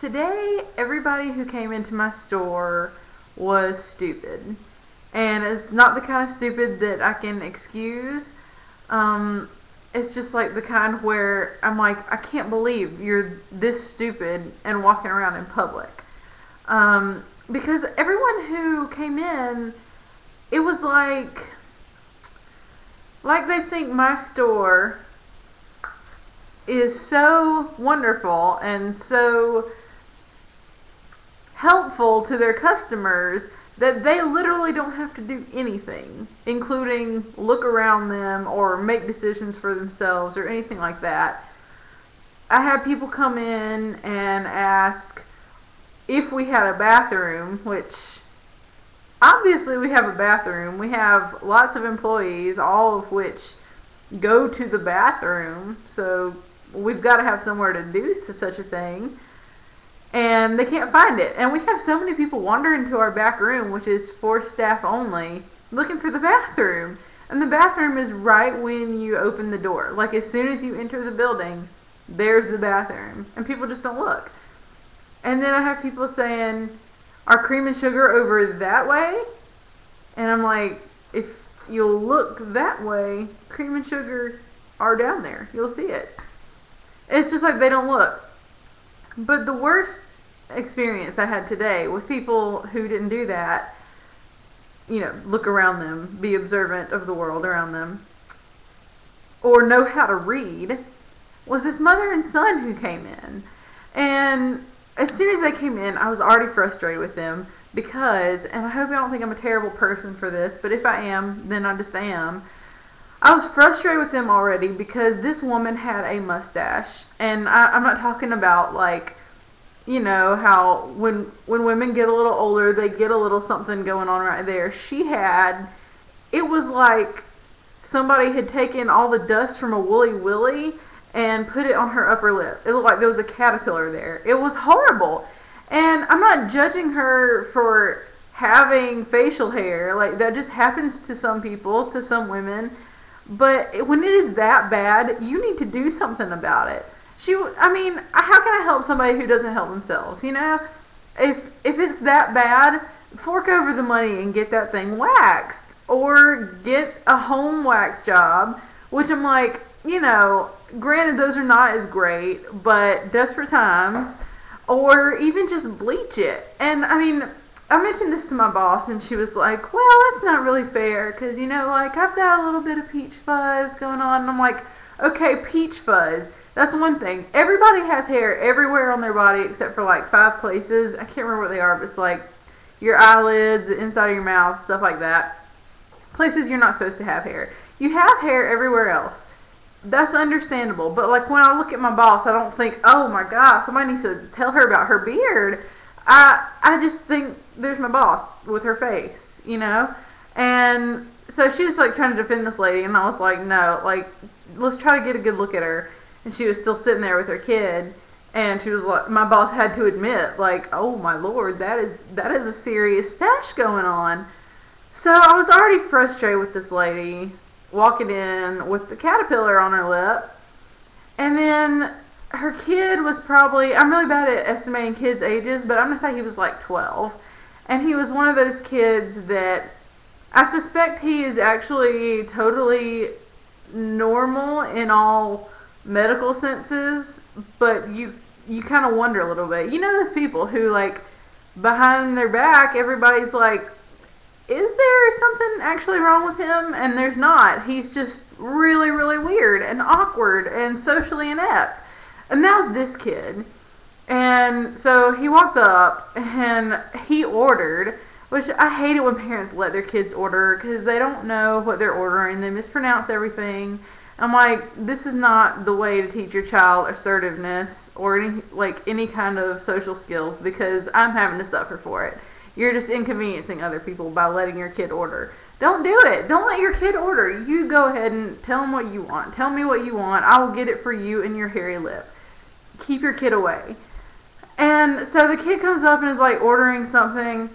Today, everybody who came into my store was stupid. And it's not the kind of stupid that I can excuse. Um, it's just like the kind where I'm like, I can't believe you're this stupid and walking around in public. Because everyone who came in, it was like they think my store is so wonderful and so helpful to their customers that they literally don't have to do anything, including look around them or make decisions for themselves or anything like that. I had people come in and ask if we had a bathroom, which obviously we have a bathroom. We have lots of employees, all of which go to the bathroom, so we've got to have somewhere to do such a thing. And they can't find it. And we have so many people wander into our back room, which is for staff only, looking for the bathroom. And the bathroom is right when you open the door. Like as soon as you enter the building, there's the bathroom. And people just don't look. And then I have people saying, are cream and sugar over that way? And I'm like, if you'll look that way, cream and sugar are down there. You'll see it. It's just like they don't look. But the worst experience I had today with people who didn't do that, look around them, be observant of the world around them, or know how to read, was this mother and son who came in. And as soon as they came in, I was already frustrated with them because, and I hope you don't think I'm a terrible person for this, but if I am, then I just am. I was frustrated with them already because this woman had a mustache. And I'm not talking about how when women get a little older, they get a little something going on right there. It was like somebody had taken all the dust from a Woolly Willy and put it on her upper lip. It looked like there was a caterpillar there. It was horrible. And I'm not judging her for having facial hair. Like, that just happens to some people, to some women. But when it is that bad, you need to do something about it. How can I help somebody who doesn't help themselves? If it's that bad, fork over the money and get that thing waxed. Or get a home wax job, which I'm like, granted those are not as great, but desperate times. Or even just bleach it. And I mentioned this to my boss, and she was like, well, that's not really fair, because, I've got a little bit of peach fuzz going on. And I'm like, okay, peach fuzz, that's one thing. Everybody has hair everywhere on their body except for, 5 places. I can't remember what they are, but it's like your eyelids, the inside of your mouth, stuff like that. Places you're not supposed to have hair. You have hair everywhere else. That's understandable. But, when I look at my boss, I don't think, oh, my God, somebody needs to tell her about her beard. I just think there's my boss with her face, And so she was trying to defend this lady, and I was like, no, let's try to get a good look at her. And she was still sitting there with her kid, and she was like, my boss had to admit, oh my Lord, that is a serious stash going on. So I was already frustrated with this lady walking in with the caterpillar on her lip. And then her kid was probably, I'm really bad at estimating kids' ages, but I'm going to say he was 12. And he was one of those kids that I suspect he is actually totally normal in all medical senses, but you kind of wonder a little bit. Those people who, behind their back, everybody's like, is there something actually wrong with him? And there's not. He's just really, really weird and awkward and socially inept. And that was this kid. And so he walked up and he ordered, which I hate it when parents let their kids order because they don't know what they're ordering. They mispronounce everything. I'm like, this is not the way to teach your child assertiveness or any kind of social skills, because I'm having to suffer for it. You're just inconveniencing other people by letting your kid order. Don't do it. Don't let your kid order. You go ahead and tell them what you want. Tell me what you want. I will get it for you and your hairy lip. Keep your kid away. And so the kid comes up and is ordering something,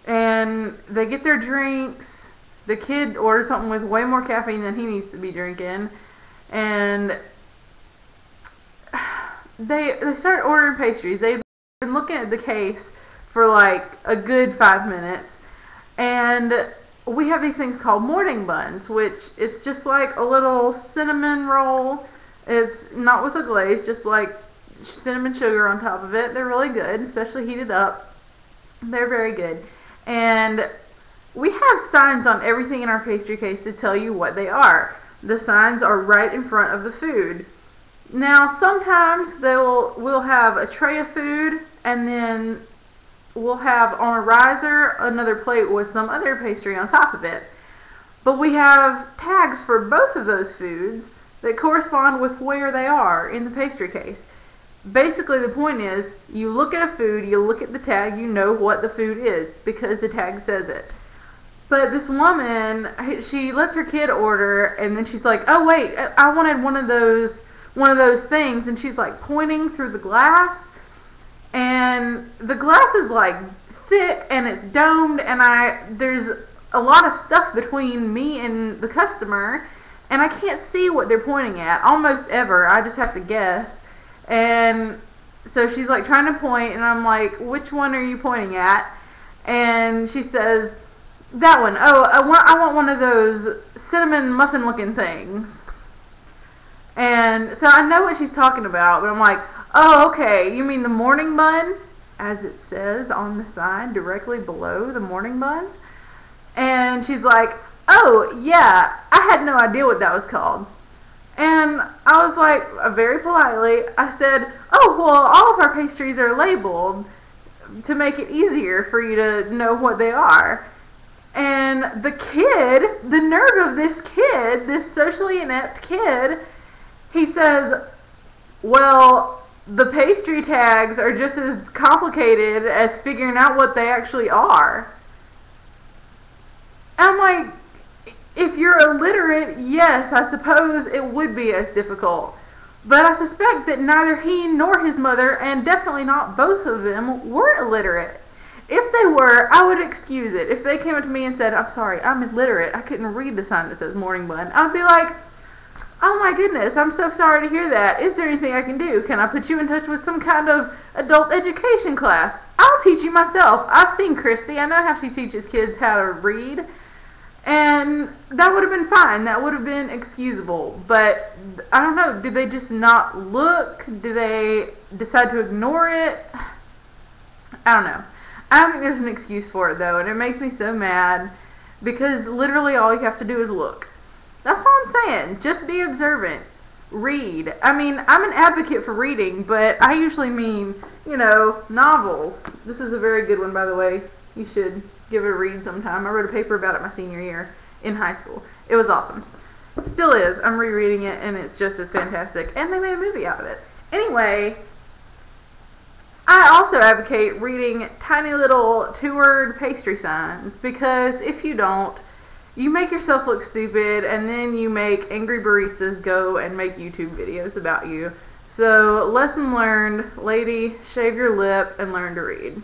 and they get their drinks. The kid orders something with way more caffeine than he needs to be drinking, and they start ordering pastries. They been looking at the case for like a good 5 minutes, and we have these things called morning buns, which it's just like a little cinnamon roll. It's not with a glaze, just like cinnamon sugar on top of it. They're really good, especially heated up. They're very good. And we have signs on everything in our pastry case to tell you what they are. The signs are right in front of the food. Now, sometimes we'll have a tray of food, and then we'll have on a riser another plate with some other pastry on top of it. But we have tags for both of those foods that correspond with where they are in the pastry case. Basically, the point is, you look at a food, you look at the tag, you know what the food is because the tag says it. But this woman, she lets her kid order, and then she's like, "Oh wait, I wanted one of those things," and she's like pointing through the glass, and the glass is like thick and it's domed, and there's a lot of stuff between me and the customer, and I can't see what they're pointing at almost ever. I just have to guess. And so she's like trying to point, and I'm like, "Which one are you pointing at?" And she says, "That one. Oh, I want one of those cinnamon muffin looking things." And so I know what she's talking about, but I'm like, "Oh, okay, you mean the morning bun?" As it says on the sign directly below the morning buns. And she's like, "Oh, yeah, I had no idea what that was called." And I was like, very politely, I said, "Oh, well, all of our pastries are labeled to make it easier for you to know what they are." And the kid, the nerve of this kid, this socially inept kid, he says, "Well, the pastry tags are just as complicated as figuring out what they actually are." And I'm like, if you're illiterate, yes, I suppose it would be as difficult. But I suspect that neither he nor his mother, and definitely not both of them, were illiterate. If they were, I would excuse it. If they came up to me and said, "I'm sorry, I'm illiterate, I couldn't read the sign that says morning bun," I'd be like, "Oh my goodness, I'm so sorry to hear that. Is there anything I can do? Can I put you in touch with some kind of adult education class? I'll teach you myself. I've seen Christy. I know how she teaches kids how to read." And that would have been fine. That would have been excusable. But I don't know. Did they just not look? Did they decide to ignore it? I don't know. I don't think there's an excuse for it, though. And it makes me so mad because literally all you have to do is look. That's all I'm saying. Just be observant. Read. I mean, I'm an advocate for reading, but I usually mean, novels. This is a very good one, by the way. You should give it a read sometime. I wrote a paper about it my senior year in high school. It was awesome. Still is. I'm rereading it, and it's just as fantastic. And they made a movie out of it. Anyway, I also advocate reading tiny little 2-word pastry signs, because if you don't, you make yourself look stupid, and then you make angry baristas go and make YouTube videos about you. So, lesson learned, lady, shave your lip and learn to read.